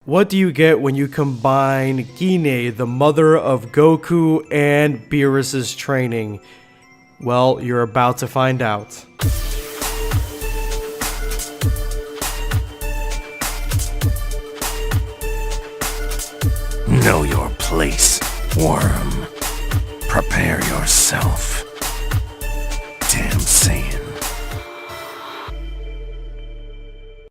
What do you get when you combine Gine, the mother of Goku, and BEERUS' training? Well, you're about to find out. Know your place, worm. Prepare yourself. Damn Saiyan.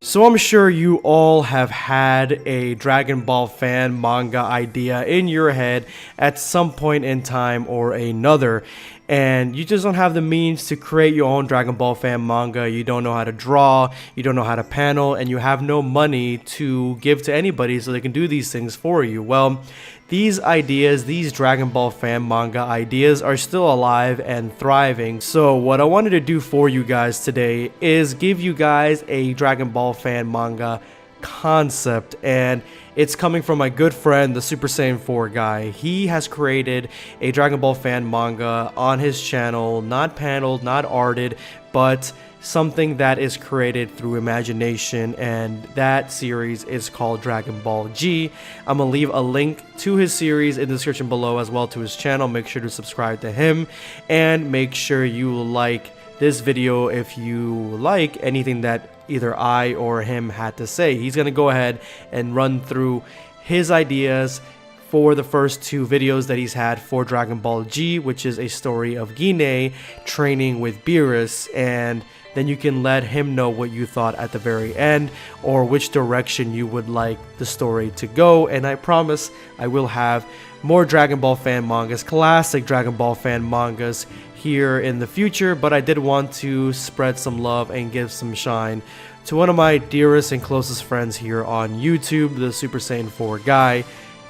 So I'm sure you all have had a Dragon Ball fan manga idea in your head at some point in time or another, and you just don't have the means to create your own Dragon Ball fan manga. You don't know how to draw, you don't know how to panel, and you have no money to give to anybody so they can do these things for you. Well, these ideas, these Dragon Ball fan manga ideas, are still alive and thriving. So what I wanted to do for you guys today is give you guys a Dragon Ball fan manga concept, and it's coming from my good friend, the Super Saiyan 4 guy. He has created a Dragon Ball fan manga on his channel, not paneled, not arted, but something that is created through imagination, and that series is called Dragon Ball G. I'm gonna leave a link to his series in the description below, as well to his channel. Make sure to subscribe to him, and make sure you like this video if you like anything that either I or him had to say. He's gonna go ahead and run through his ideas for the first two videos that he's had for Dragon Ball G, which is a story of Gine training with BEERUS, and then you can let him know what you thought at the very end, or which direction you would like the story to go. And I promise I will have more Dragon Ball fan mangas, classic Dragon Ball fan mangas here in the future, but I did want to spread some love and give some shine to one of my dearest and closest friends here on YouTube, the Super Saiyan 4 guy.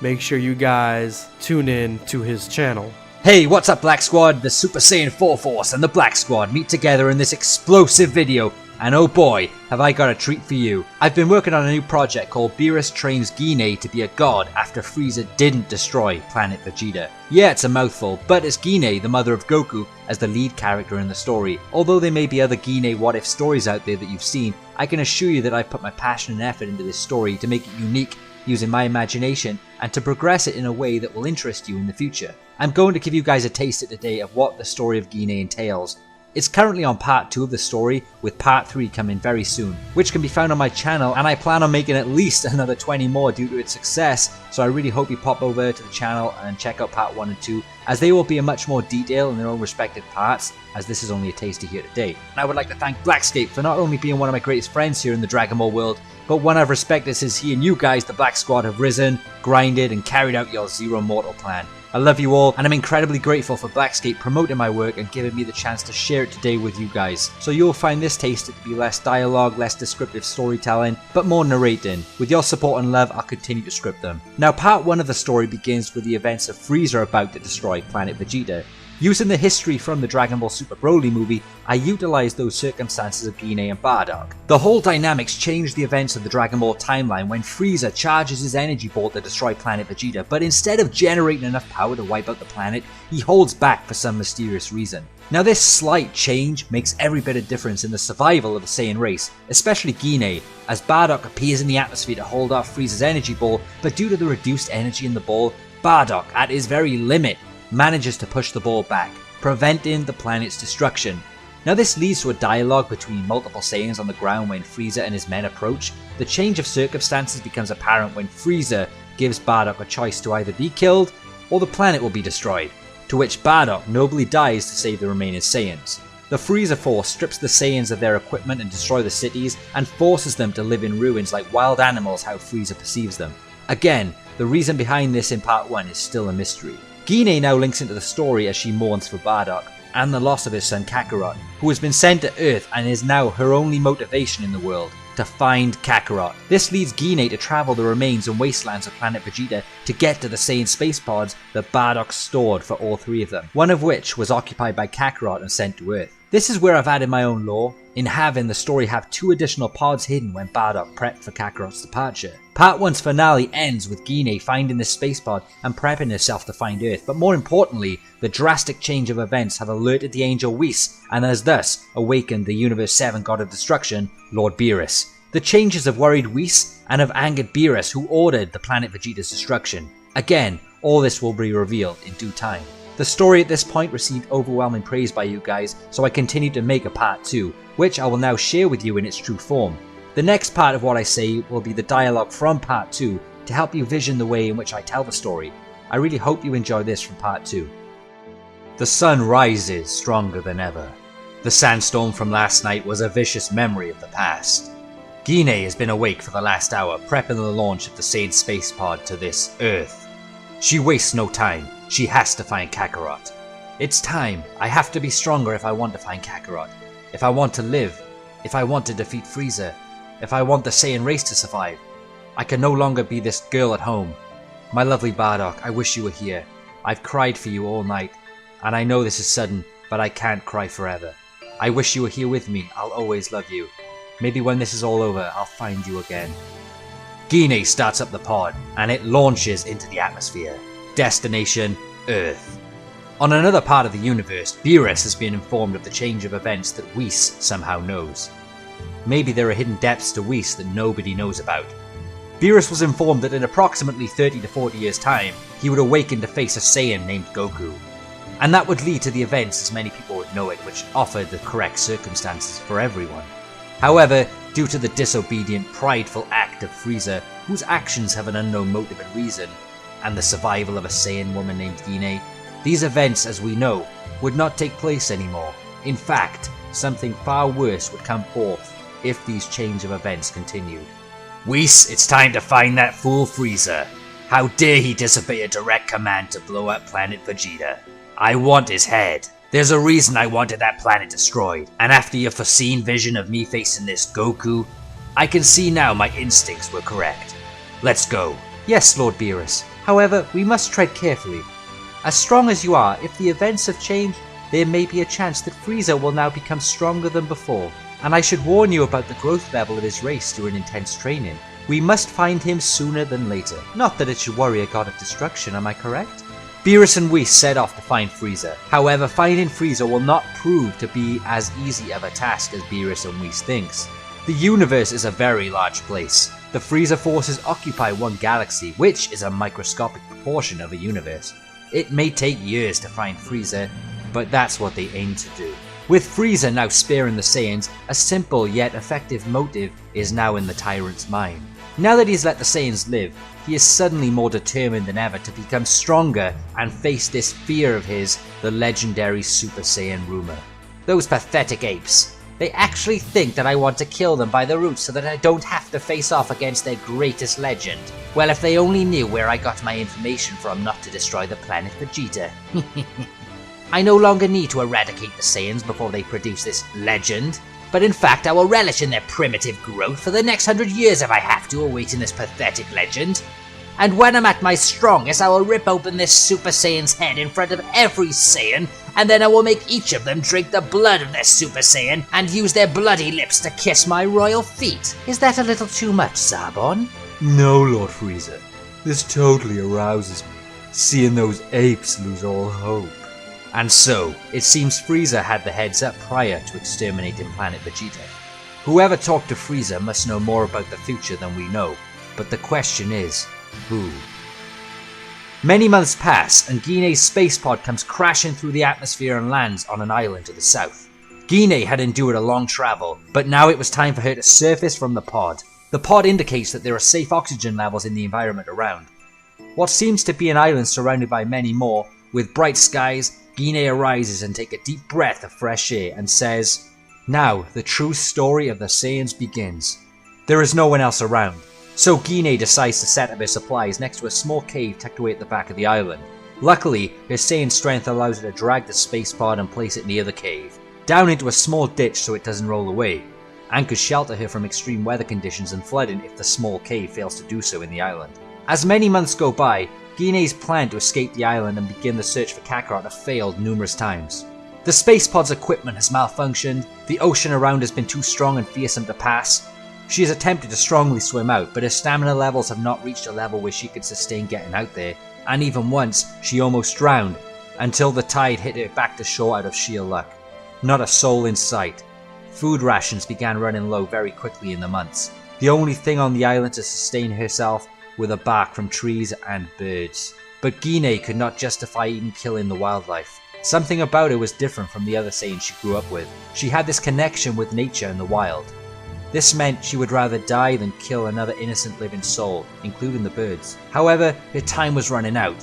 Make sure you guys tune in to his channel. Hey, what's up Black Squad? The Super Saiyan 4 Force and the Black Squad meet together in this explosive video, and oh boy, have I got a treat for you. I've been working on a new project called BEERUS Trains Gine to be a god after Frieza didn't destroy Planet Vegeta. Yeah, it's a mouthful, but it's Gine, the mother of Goku, as the lead character in the story. Although there may be other Gine what-if stories out there that you've seen, I can assure you that I've put my passion and effort into this story to make it unique, using my imagination, and to progress it in a way that will interest you in the future. I'm going to give you guys a taste today of what the story of Gine entails. It's currently on part 2 of the story, with part 3 coming very soon, which can be found on my channel, and I plan on making at least another 20 more due to its success, so I really hope you pop over to the channel and check out part 1 and 2, as they will be in much more detail in their own respective parts, as this is only a taster here today. And I would like to thank Blackscape for not only being one of my greatest friends here in the Dragon Ball world, but one I've respected since he and you guys, the Black Squad, have risen, grinded, and carried out your Zero Mortal plan. I love you all, and I'm incredibly grateful for Blackscape promoting my work and giving me the chance to share it today with you guys. So you'll find this taster to be less dialogue, less descriptive storytelling, but more narrating. With your support and love, I'll continue to script them. Now, part 1 of the story begins with the events of Frieza about to destroy Planet Vegeta. Using the history from the Dragon Ball Super Broly movie, I utilised those circumstances of Gine and Bardock. The whole dynamics changed the events of the Dragon Ball timeline when Frieza charges his energy ball to destroy Planet Vegeta, but instead of generating enough power to wipe out the planet, he holds back for some mysterious reason. Now this slight change makes every bit of difference in the survival of the Saiyan race, especially Gine, as Bardock appears in the atmosphere to hold off Frieza's energy ball, but due to the reduced energy in the ball, Bardock, at his very limit, manages to push the ball back, preventing the planet's destruction. Now this leads to a dialogue between multiple Saiyans on the ground when Frieza and his men approach. The change of circumstances becomes apparent when Frieza gives Bardock a choice to either be killed or the planet will be destroyed, to which Bardock nobly dies to save the remaining Saiyans. The Frieza Force strips the Saiyans of their equipment and destroy the cities, and forces them to live in ruins like wild animals how Frieza perceives them. Again, the reason behind this in part 1 is still a mystery. Gine now links into the story as she mourns for Bardock and the loss of his son Kakarot, who has been sent to Earth and is now her only motivation in the world, to find Kakarot. This leads Gine to travel the remains and wastelands of Planet Vegeta to get to the Saiyan space pods that Bardock stored for all 3 of them, one of which was occupied by Kakarot and sent to Earth. This is where I've added my own lore, in having the story have 2 additional pods hidden when Bardock prepped for Kakarot's departure. Part 1's finale ends with Gine finding this space pod and prepping herself to find Earth, but more importantly, the drastic change of events have alerted the angel Whis and has thus awakened the Universe 7 God of Destruction, Lord BEERUS. The changes have worried Whis and have angered BEERUS, who ordered the planet Vegeta's destruction. Again, all this will be revealed in due time. The story at this point received overwhelming praise by you guys, so I continued to make a part 2, which I will now share with you in its true form. The next part of what I say will be the dialogue from part 2 to help you vision the way in which I tell the story. I really hope you enjoy this from part 2. The sun rises stronger than ever. The sandstorm from last night was a vicious memory of the past. Gine has been awake for the last hour, prepping the launch of the Saiyan space pod to this Earth. She wastes no time. She has to find Kakarot. It's time. I have to be stronger if I want to find Kakarot. If I want to live. If I want to defeat Frieza. If I want the Saiyan race to survive. I can no longer be this girl at home. My lovely Bardock, I wish you were here. I've cried for you all night. And I know this is sudden, but I can't cry forever. I wish you were here with me. I'll always love you. Maybe when this is all over, I'll find you again. Gine starts up the pod, and it launches into the atmosphere. Destination, Earth. On another part of the universe, BEERUS has been informed of the change of events that Whis somehow knows. Maybe there are hidden depths to Whis that nobody knows about. BEERUS was informed that in approximately 30 to 40 years' time, he would awaken to face a Saiyan named Goku. And that would lead to the events as many people would know it, which offered the correct circumstances for everyone. However, due to the disobedient, prideful act of Frieza, whose actions have an unknown motive and reason, and the survival of a Saiyan woman named Gine, these events, as we know, would not take place anymore. In fact, something far worse would come forth if these change of events continued. Whis, it's time to find that fool Frieza. How dare he disobey a direct command to blow up planet Vegeta? I want his head. There's a reason I wanted that planet destroyed, and after your foreseen vision of me facing this Goku, I can see now my instincts were correct. Let's go. Yes, Lord BEERUS. However, we must tread carefully. As strong as you are, if the events have changed, there may be a chance that Frieza will now become stronger than before. And I should warn you about the growth level of his race during intense training. We must find him sooner than later. Not that it should worry a god of destruction, am I correct? BEERUS and Whis set off to find Frieza. However, finding Frieza will not prove to be as easy of a task as BEERUS and Whis thinks. The universe is a very large place. The Frieza forces occupy one galaxy, which is a microscopic proportion of a universe. It may take years to find Frieza, but that's what they aim to do. With Frieza now sparing the Saiyans, a simple yet effective motive is now in the tyrant's mind. Now that he's let the Saiyans live, he is suddenly more determined than ever to become stronger and face this fear of his, the legendary Super Saiyan rumor. Those pathetic apes. They actually think that I want to kill them by the roots so that I don't have to face off against their greatest legend. Well, if they only knew where I got my information from not to destroy the planet Vegeta. I no longer need to eradicate the Saiyans before they produce this legend. But in fact, I will relish in their primitive growth for the next 100 years if I have to, awaiting this pathetic legend. And when I'm at my strongest, I will rip open this Super Saiyan's head in front of every Saiyan, and then I will make each of them drink the blood of their Super Saiyan and use their bloody lips to kiss my royal feet. Is that a little too much, Zarbon? No, Lord Frieza. This totally arouses me, seeing those apes lose all hope. And so, it seems Frieza had the heads up prior to exterminating planet Vegeta. Whoever talked to Frieza must know more about the future than we know, but the question is, who? Many months pass, and Gine's space pod comes crashing through the atmosphere and lands on an island to the south. Gine had endured a long travel, but now it was time for her to surface from the pod. The pod indicates that there are safe oxygen levels in the environment around. What seems to be an island surrounded by many more, with bright skies, Gine arises and takes a deep breath of fresh air and says, "Now, the true story of the Saiyans begins." There is no one else around, so Gine decides to set up her supplies next to a small cave tucked away at the back of the island. Luckily, her Saiyan strength allows her to drag the space pod and place it near the cave, down into a small ditch so it doesn't roll away, and could shelter her from extreme weather conditions and flooding if the small cave fails to do so in the island. As many months go by, Gine's plan to escape the island and begin the search for Kakarot have failed numerous times. The space pod's equipment has malfunctioned, the ocean around has been too strong and fearsome to pass. She has attempted to strongly swim out, but her stamina levels have not reached a level where she could sustain getting out there, and even once, she almost drowned, until the tide hit her back to shore out of sheer luck. Not a soul in sight. Food rations began running low very quickly in the months. The only thing on the island to sustain herself were the bark from trees and birds. But Gine could not justify even killing the wildlife. Something about her was different from the other Saiyans she grew up with. She had this connection with nature and the wild. This meant she would rather die than kill another innocent living soul, including the birds. However, her time was running out.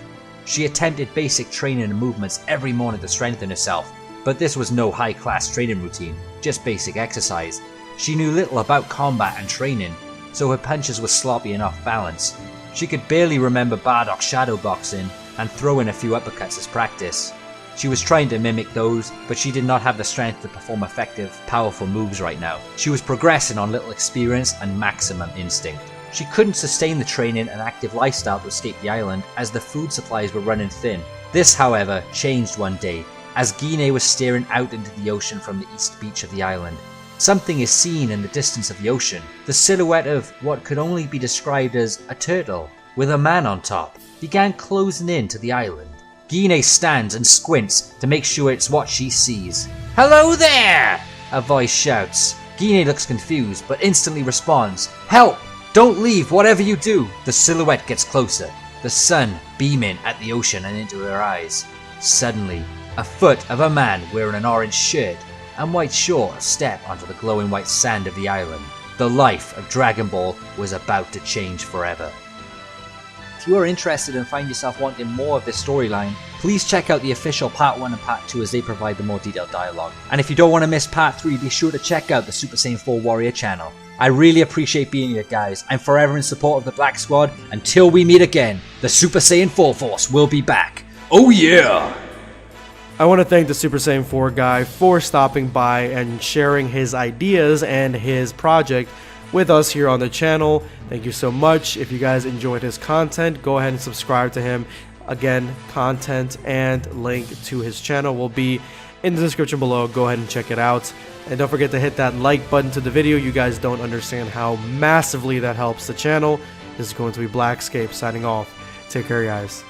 She attempted basic training and movements every morning to strengthen herself, but this was no high-class training routine, just basic exercise. She knew little about combat and training, so her punches were sloppy and off balance. She could barely remember Bardock shadow boxing and throw in a few uppercuts as practice. She was trying to mimic those, but she did not have the strength to perform effective, powerful moves right now. She was progressing on little experience and maximum instinct. She couldn't sustain the training and active lifestyle to escape the island as the food supplies were running thin. This, however, changed one day as Gine was staring out into the ocean from the east beach of the island. Something is seen in the distance of the ocean, the silhouette of what could only be described as a turtle, with a man on top, began closing in to the island. Gine stands and squints to make sure it's what she sees. "Hello there!" a voice shouts. Gine looks confused, but instantly responds, "Help! Don't leave, whatever you do!" The silhouette gets closer, the sun beaming at the ocean and into her eyes. Suddenly, a foot of a man wearing an orange shirt and white shorts step onto the glowing white sand of the island. The life of Dragon Ball was about to change forever. If you are interested and find yourself wanting more of this storyline, please check out the official Part 1 and Part 2 as they provide the more detailed dialogue. And if you don't want to miss Part 3, be sure to check out the Super Saiyan 4 Warrior channel. I really appreciate being here, guys. I'm forever in support of the Black Squad. Until we meet again, the Super Saiyan 4 Force will be back. Oh yeah! I want to thank the Super Saiyan 4 guy for stopping by and sharing his ideas and his project with us here on the channel. Thank you so much. If you guys enjoyed his content, go ahead and subscribe to him. Again, content and link to his channel will be in the description below. Go ahead and check it out. And don't forget to hit that like button to the video. You guys don't understand how massively that helps the channel. This is going to be Blackscape signing off. Take care, guys.